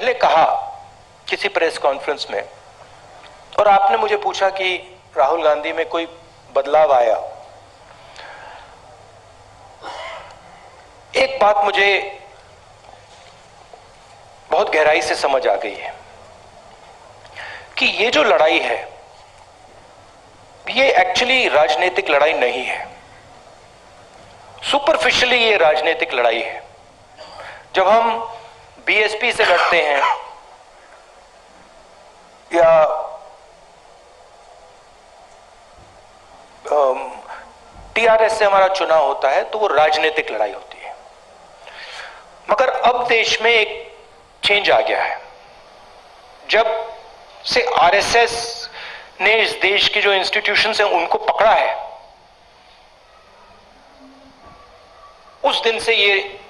पहले कहा किसी प्रेस कॉन्फ्रेंस में, और आपने मुझे पूछा कि राहुल गांधी में कोई बदलाव आया। एक बात मुझे बहुत गहराई से समझ आ गई है कि ये जो लड़ाई है ये एक्चुअली राजनीतिक लड़ाई नहीं है। सुपरफिशियली ये राजनीतिक लड़ाई है। जब हम बीएसपी से लड़ते हैं या टीआरएस से हमारा चुनाव होता है तो वो राजनीतिक लड़ाई होती है। मगर अब देश में एक चेंज आ गया है। जब से आरएसएस ने इस देश के जो इंस्टीट्यूशंस हैं उनको पकड़ा है, उस दिन से ये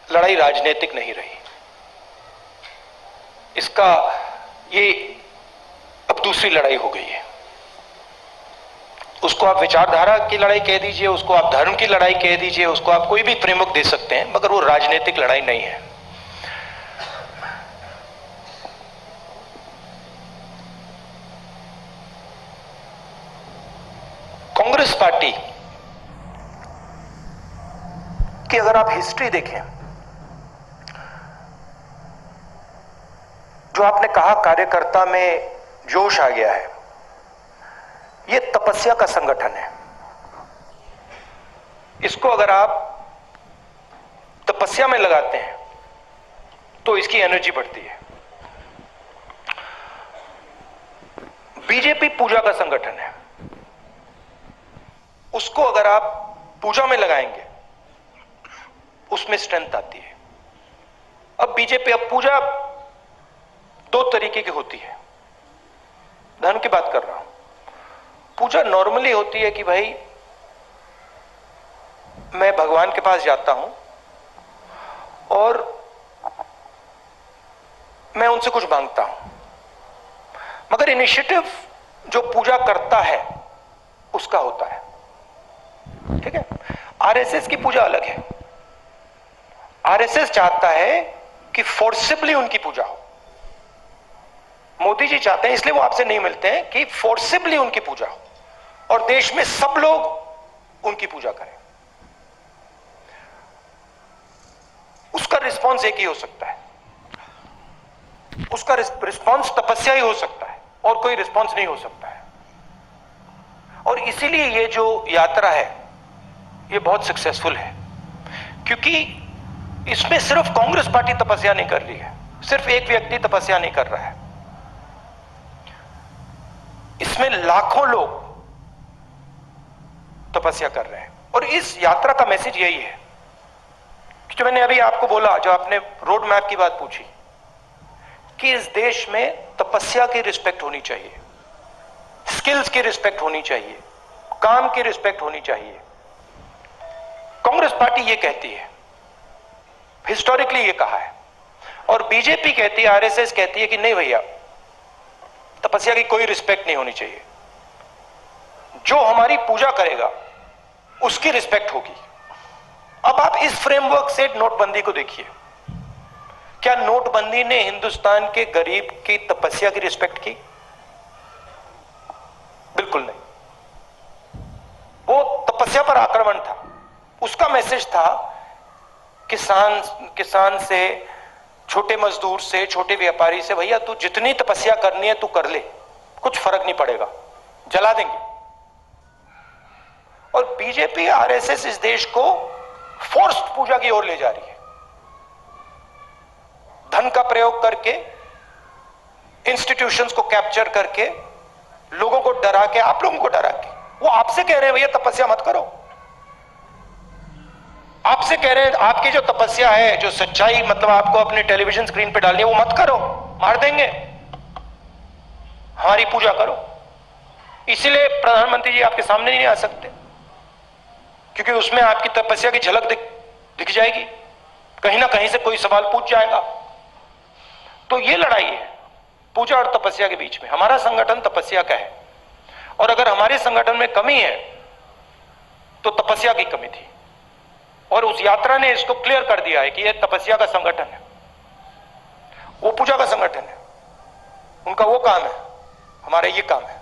लड़ाई राजनीतिक नहीं रही। इसका ये अब दूसरी लड़ाई हो गई है। उसको आप विचारधारा की लड़ाई कह दीजिए, उसको आप धर्म की लड़ाई कह दीजिए, उसको आप कोई भी फ्रेमवर्क दे सकते हैं, मगर वो राजनीतिक लड़ाई नहीं है। कांग्रेस पार्टी की अगर आप हिस्ट्री देखें, जो आपने कहा कार्यकर्ता में जोश आ गया है, ये तपस्या का संगठन है। इसको अगर आप तपस्या में लगाते हैं तो इसकी एनर्जी बढ़ती है। बीजेपी पूजा का संगठन है, उसको अगर आप पूजा में लगाएंगे उसमें स्ट्रेंथ आती है। अब बीजेपी, अब पूजा दो तरीके की होती है। धर्म की बात कर रहा हूं। पूजा नॉर्मली होती है कि भाई मैं भगवान के पास जाता हूं और मैं उनसे कुछ मांगता हूं। मगर इनिशिएटिव जो पूजा करता है उसका होता है। ठीक है, आरएसएस की पूजा अलग है। आरएसएस चाहता है कि फोर्सिबली उनकी पूजा हो। मोदी जी चाहते हैं, इसलिए वो आपसे नहीं मिलते हैं, कि फोर्सिबली उनकी पूजा हो और देश में सब लोग उनकी पूजा करें। उसका रिस्पॉन्स एक ही हो सकता है, उसका रिस्पॉन्स तपस्या ही हो सकता है और कोई रिस्पॉन्स नहीं हो सकता है। और इसीलिए ये जो यात्रा है ये बहुत सक्सेसफुल है, क्योंकि इसमें सिर्फ कांग्रेस पार्टी तपस्या नहीं कर रही है, सिर्फ एक व्यक्ति तपस्या नहीं कर रहा है, इसमें लाखों लोग तपस्या कर रहे हैं। और इस यात्रा का मैसेज यही है कि जो मैंने अभी आपको बोला, जो आपने रोड मैप की बात पूछी, कि इस देश में तपस्या की रिस्पेक्ट होनी चाहिए, स्किल्स की रिस्पेक्ट होनी चाहिए, काम की रिस्पेक्ट होनी चाहिए। कांग्रेस पार्टी ये कहती है, हिस्टोरिकली ये कहा है, और बीजेपी कहती है, आरएसएस कहती है कि नहीं भैया, तपस्या की कोई रिस्पेक्ट नहीं होनी चाहिए। जो हमारी पूजा करेगा उसकी रिस्पेक्ट होगी। अब आप इस फ्रेमवर्क से नोटबंदी को देखिए। क्या नोटबंदी ने हिंदुस्तान के गरीब की तपस्या की रिस्पेक्ट की? बिल्कुल नहीं। वो तपस्या पर आक्रमण था। उसका मैसेज था किसान से, छोटे मजदूर से, छोटे व्यापारी से, भैया तू जितनी तपस्या करनी है तू कर ले, कुछ फर्क नहीं पड़ेगा, जला देंगे। और बीजेपी, आरएसएस इस देश को फोर्स्ड पूजा की ओर ले जा रही है, धन का प्रयोग करके, इंस्टीट्यूशंस को कैप्चर करके, लोगों को डरा के, आप लोगों को डरा के। वो आपसे कह रहे हैं भैया तपस्या मत करो, आपसे कह रहे हैं आपकी जो तपस्या है, जो सच्चाई मतलब आपको अपने टेलीविजन स्क्रीन पे डालनी है, वो मत करो, मार देंगे, हमारी पूजा करो। इसीलिए प्रधानमंत्री जी आपके सामने नहीं आ सकते, क्योंकि उसमें आपकी तपस्या की झलक दिख जाएगी, कहीं ना कहीं से कोई सवाल पूछ जाएगा। तो ये लड़ाई है पूजा और तपस्या के बीच में। हमारा संगठन तपस्या का है, और अगर हमारे संगठन में कमी है तो तपस्या की कमी थी, और उस यात्रा ने इसको क्लियर कर दिया है कि यह तपस्या का संगठन है। पूजा का संगठन है, उनका वो काम है, हमारा ये काम है।